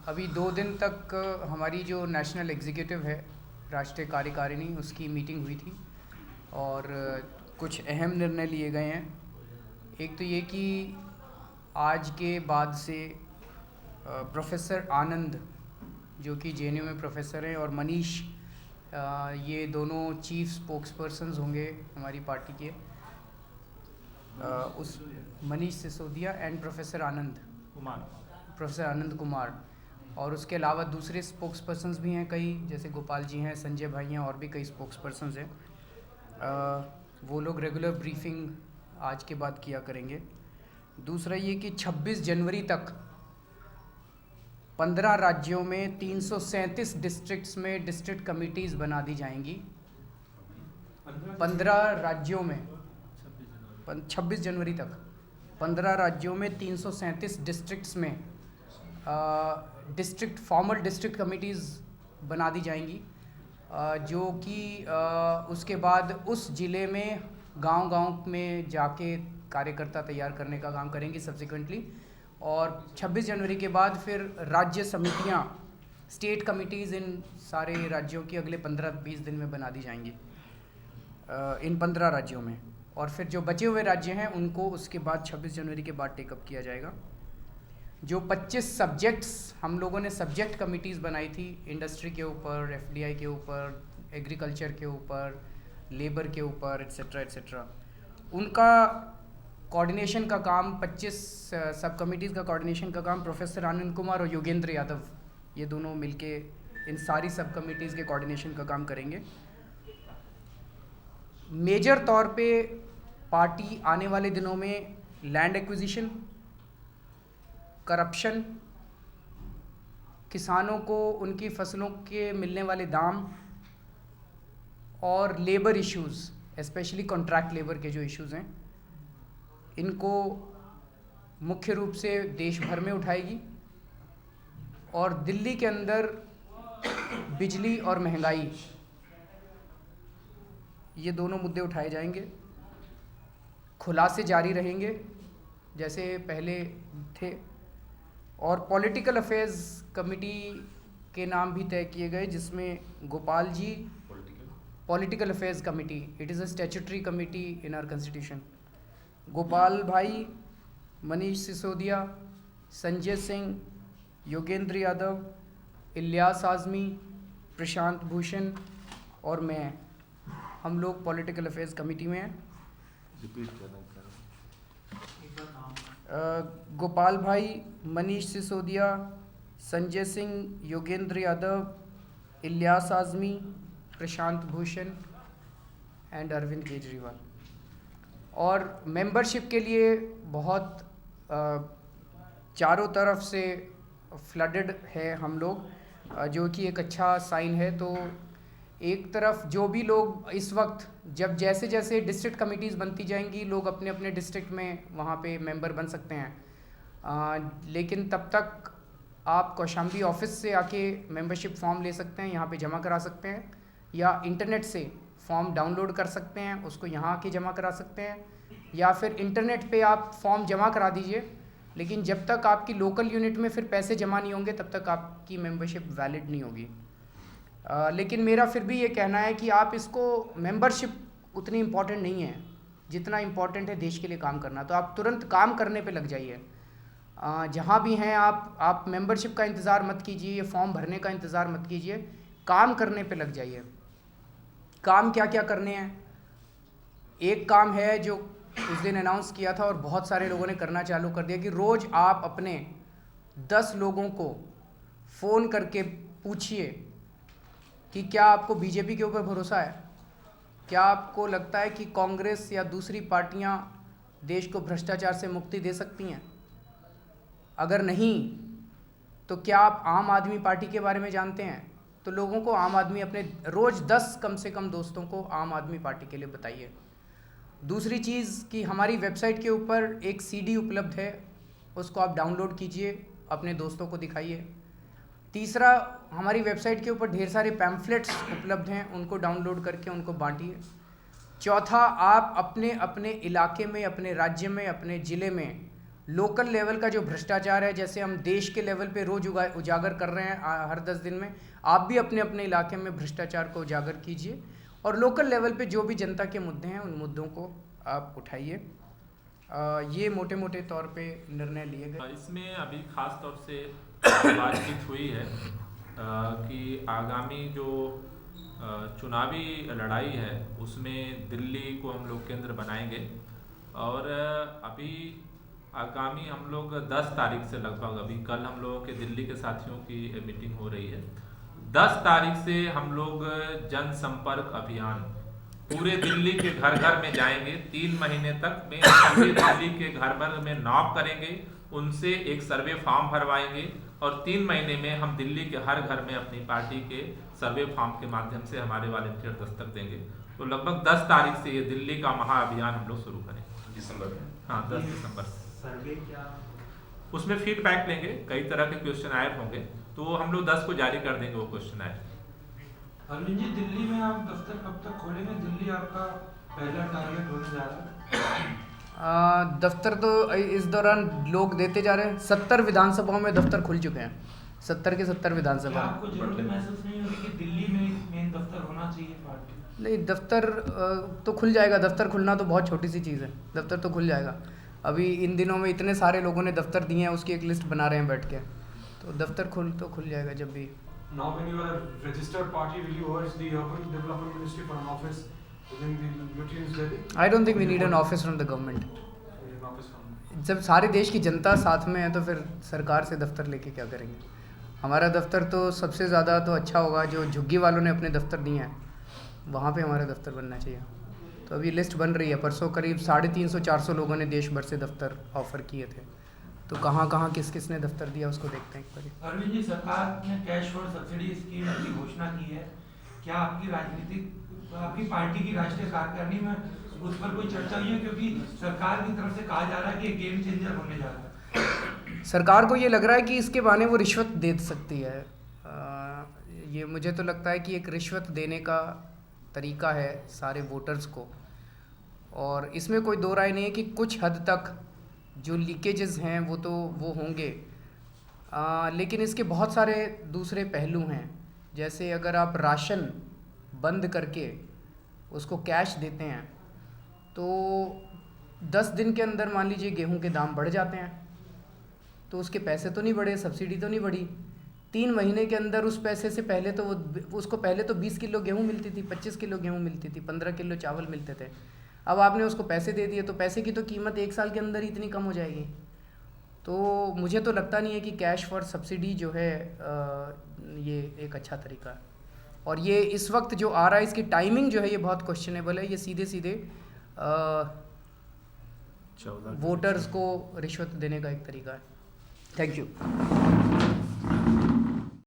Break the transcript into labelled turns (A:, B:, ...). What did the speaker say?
A: अभी 2 दिन तक हमारी जो नेशनल एग्जीक्यूटिव है, राष्ट्रीय कार्यकारिणी, उसकी मीटिंग हुई थी और कुछ अहम निर्णय लिए गए हैं। एक तो ये कि आज के बाद से प्रोफेसर आनंद, जो कि जेएनयू में प्रोफेसर हैं, और मनीष, ये दोनों चीफ स्पोक्स पर्सनस होंगे हमारी पार्टी के। उस मनीष सिसोदिया एंड प्रोफेसर आनंद कुमार, और उसके अलावा दूसरे स्पोक्स पर्सनस भी हैं कई, जैसे गोपाल जी हैं, संजय भाई हैं, और भी कई स्पोक्स पर्सनस हैं। वो लोग रेगुलर ब्रीफिंग आज के बाद किया करेंगे। दूसरा ये कि 26 जनवरी तक 15 राज्यों में 337 डिस्ट्रिक्ट्स में डिस्ट्रिक्ट कमिटीज़ बना दी जाएंगी। 15 राज्यों में 26 जनवरी तक 15 राज्यों में 337 डिस्ट्रिक्ट्स में फॉर्मल डिस्ट्रिक्ट कमिटीज़ बना दी जाएंगी, जो कि उसके बाद उस ज़िले में गांव-गांव में जाके कार्यकर्ता तैयार करने का काम करेंगी सब्सिक्वेंटली। और 26 जनवरी के बाद फिर राज्य समितियां, स्टेट कमिटीज़ इन सारे राज्यों की अगले 15-20 दिन में बना दी जाएंगी, इन 15 राज्यों में। और फिर जो बचे हुए राज्य हैं उनको उसके बाद 26 जनवरी के बाद टेकअप किया जाएगा। जो 25 सब्जेक्ट्स हम लोगों ने सब्जेक्ट कमिटीज़ बनाई थी, इंडस्ट्री के ऊपर, एफडीआई के ऊपर, एग्रीकल्चर के ऊपर, लेबर के ऊपर, एट्सेट्रा एट्सेट्रा, उनका कोऑर्डिनेशन का काम, 25 सब कमिटीज़ का कोऑर्डिनेशन का काम प्रोफेसर आनंद कुमार और योगेंद्र यादव, ये दोनों मिलके इन सारी सब कमिटीज़ के कोऑर्डिनेशन का काम करेंगे। मेजर तौर पे पार्टी आने वाले दिनों में लैंड एक्विजिशन, करप्शन, किसानों को उनकी फसलों के मिलने वाले दाम, और labour issues, specially contract labour के जो इश्यूज़ हैं, इनको मुख्य रूप से देश भर में उठाएगी। और दिल्ली के अंदर बिजली और महंगाई, ये दोनों मुद्दे उठाए जाएंगे। खुलासे जारी रहेंगे जैसे पहले थे। और पॉलिटिकल अफेयर्स कमेटी के नाम भी तय किए गए, जिसमें Gopal ji, political affairs committee, it is a statutory committee in our constitution. Gopal Bhai, Manish Sisodia, Sanjay Singh, Yogendra Yadav, Ilyas Azmi, Prashant Bhushan और मैं, हम लोग पॉलिटिकल अफेयर्स कमेटी में हैं।
B: रिपीट करना।
A: गोपाल भाई, मनीष सिसोदिया, संजय सिंह, योगेंद्र यादव, इलियास आज़मी, प्रशांत भूषण एंड अरविंद केजरीवाल। और मेंबरशिप के लिए बहुत चारों तरफ से फ्लडेड है हम लोग, जो कि एक अच्छा साइन है। तो एक तरफ जो भी लोग इस वक्त, जब जैसे जैसे डिस्ट्रिक्ट कमिटीज़ बनती जाएंगी, लोग अपने अपने डिस्ट्रिक्ट में वहाँ पे मेंबर बन सकते हैं, लेकिन तब तक आप कौशाम्बी ऑफिस से आके मेंबरशिप फॉर्म ले सकते हैं, यहाँ पे जमा करा सकते हैं, या इंटरनेट से फॉर्म डाउनलोड कर सकते हैं, उसको यहाँ आके जमा करा सकते हैं, या फिर इंटरनेट पे आप फॉर्म जमा करा दीजिए, लेकिन जब तक आपकी लोकल यूनिट में फिर पैसे जमा नहीं होंगे तब तक आपकी मेंबरशिप वैलिड नहीं होगी। लेकिन मेरा फिर भी ये कहना है कि आप इसको, मेंबरशिप उतनी इम्पॉर्टेंट नहीं है जितना इम्पॉर्टेंट है देश के लिए काम करना। तो आप तुरंत काम करने पे लग जाइए। जहाँ भी हैं आप मेंबरशिप का इंतज़ार मत कीजिए, फॉर्म भरने का इंतज़ार मत कीजिए, काम करने पे लग जाइए। काम क्या क्या करने हैं? एक काम है जो उस दिन अनाउंस किया था और बहुत सारे लोगों ने करना चालू कर दिया, कि रोज़ आप अपने 10 लोगों को फ़ोन करके पूछिए कि क्या आपको बीजेपी के ऊपर भरोसा है, क्या आपको लगता है कि कांग्रेस या दूसरी पार्टियां देश को भ्रष्टाचार से मुक्ति दे सकती हैं? अगर नहीं तो क्या आप आम आदमी पार्टी के बारे में जानते हैं? तो लोगों को आम आदमी, अपने रोज़ 10 कम से कम दोस्तों को आम आदमी पार्टी के लिए बताइए। दूसरी चीज़ कि हमारी वेबसाइट के ऊपर एक सीडी उपलब्ध है, उसको आप डाउनलोड कीजिए, अपने दोस्तों को दिखाइए। तीसरा, हमारी वेबसाइट के ऊपर ढेर सारे पैम्फलेट्स उपलब्ध हैं, उनको डाउनलोड करके उनको बांटिए। चौथा, आप अपने अपने इलाके में, अपने राज्य में, अपने ज़िले में लोकल लेवल का जो भ्रष्टाचार है, जैसे हम देश के लेवल पे रोज उजागर कर रहे हैं हर 10 दिन में, आप भी अपने अपने इलाके में भ्रष्टाचार को उजागर कीजिए और लोकल लेवल पे जो भी जनता के मुद्दे हैं उन मुद्दों को आप उठाइए। ये मोटे मोटे तौर पे निर्णय लिए गए।
C: इसमें अभी खास तौर से बातचीत हुई है कि आगामी जो चुनावी लड़ाई है उसमें दिल्ली को हम लोग केंद्र बनाएंगे और अभी आगामी हम लोग 10 तारीख से लगभग, अभी कल हम लोगों के दिल्ली के साथियों की मीटिंग हो रही है, 10 तारीख से हम लोग जनसंपर्क अभियान पूरे दिल्ली के घर घर में जाएंगे। 3 महीने तक में सभी दिल्ली के घर भर में नॉक करेंगे, उनसे एक सर्वे फॉर्म भरवाएंगे और 3 महीने में हम दिल्ली के हर घर में अपनी पार्टी के सर्वे फॉर्म के माध्यम से हमारे वॉलंटियर दस्तक देंगे। तो लगभग 10 तारीख से ये दिल्ली का महाअभियान हम लोग शुरू करेंगे।
B: दिसंबर में?
C: हाँ, 10 दिसंबर से।
D: सर्वे क्या?
C: उसमें फीडबैक लेंगे, कई तरह के क्वेश्चन आयर होंगे, तो हम लोग 10 को जारी कर देंगे वो क्वेश्चन आयर।
D: अरविंद जी, दिल्ली में आप दफ्तर कब तक खोलेंगे? दिल्ली आपका पहला टारगेट होने जा रहा है।
A: दफ्तर तो इस दौरान लोग देते जा रहे हैं। 70 विधानसभाओं में दफ्तर खुल चुके हैं, 70 के 70 विधानसभा।
D: क्या आपको जरूरत महसूस नहीं होगी कि दिल्ली में मेन दफ्तर होना चाहिए पार्टी?
A: नहीं, दफ्तर तो खुल जाएगा। दफ्तर खुलना तो बहुत छोटी सी चीज़ है, दफ्तर तो खुल जाएगा। अभी इन दिनों में इतने सारे लोगों ने दफ्तर दिए हैं, उसकी एक लिस्ट बना रहे हैं बैठ के, तो दफ्तर खुल जाएगा जब भी।
E: Now when you are a registered party, will you urge the Urban Development Ministry for an office within the Lutyens Delhi?
A: I don't think we need an office from the government.
E: An office from
A: जब सारे देश की जनता साथ में है तो फिर सरकार से दफ्तर लेके क्या करेंगे। हमारा दफ्तर तो सबसे ज़्यादा तो अच्छा होगा, जो झुग्गी वालों ने अपने दफ्तर दिए हैं वहाँ पे हमारा दफ्तर बनना चाहिए। तो अभी लिस्ट बन रही है, परसों करीब 350-400 लोगों ने देश भर से दफ्तर ऑफ़र किए थे, तो कहाँ कहाँ किस ने दफ्तर दिया उसको देखते हैं एक बार।
D: अरविंद जी, सरकार ने कैश फॉर सब्सिडी स्कीम की घोषणा की है, क्या आपकी पार्टी की राष्ट्रीय कार्यकारिणी में उस पर कोई चर्चा हुई है? क्योंकि सरकार की तरफ से कहा जा रहा है कि गेम चेंजर होने जा रहा है।
A: सरकार को ये लग रहा है कि इसके बहाने वो रिश्वत दे सकती है। ये मुझे तो लगता है कि एक रिश्वत देने का तरीका है सारे वोटर्स को, और इसमें कोई दो राय नहीं है कि कुछ हद तक जो लीकेजेस हैं वो होंगे, लेकिन इसके बहुत सारे दूसरे पहलू हैं। जैसे अगर आप राशन बंद करके उसको कैश देते हैं तो 10 दिन के अंदर मान लीजिए गेहूं के दाम बढ़ जाते हैं, तो उसके पैसे तो नहीं बढ़े, सब्सिडी तो नहीं बढ़ी। 3 महीने के अंदर उस पैसे से पहले तो उसको पहले तो 20 किलो गेहूं मिलती थी, 25 किलो गेहूं मिलती थी, 15 किलो चावल मिलते थे। अब आपने उसको पैसे दे दिए तो पैसे की तो कीमत 1 साल के अंदर ही इतनी कम हो जाएगी। तो मुझे तो लगता नहीं है कि कैश फॉर सब्सिडी जो है ये एक अच्छा तरीका है। और ये इस वक्त जो आ रहा है इसकी टाइमिंग जो है ये बहुत क्वेश्चनेबल है। ये सीधे वोटर्स को रिश्वत देने का एक तरीका है। Thank you.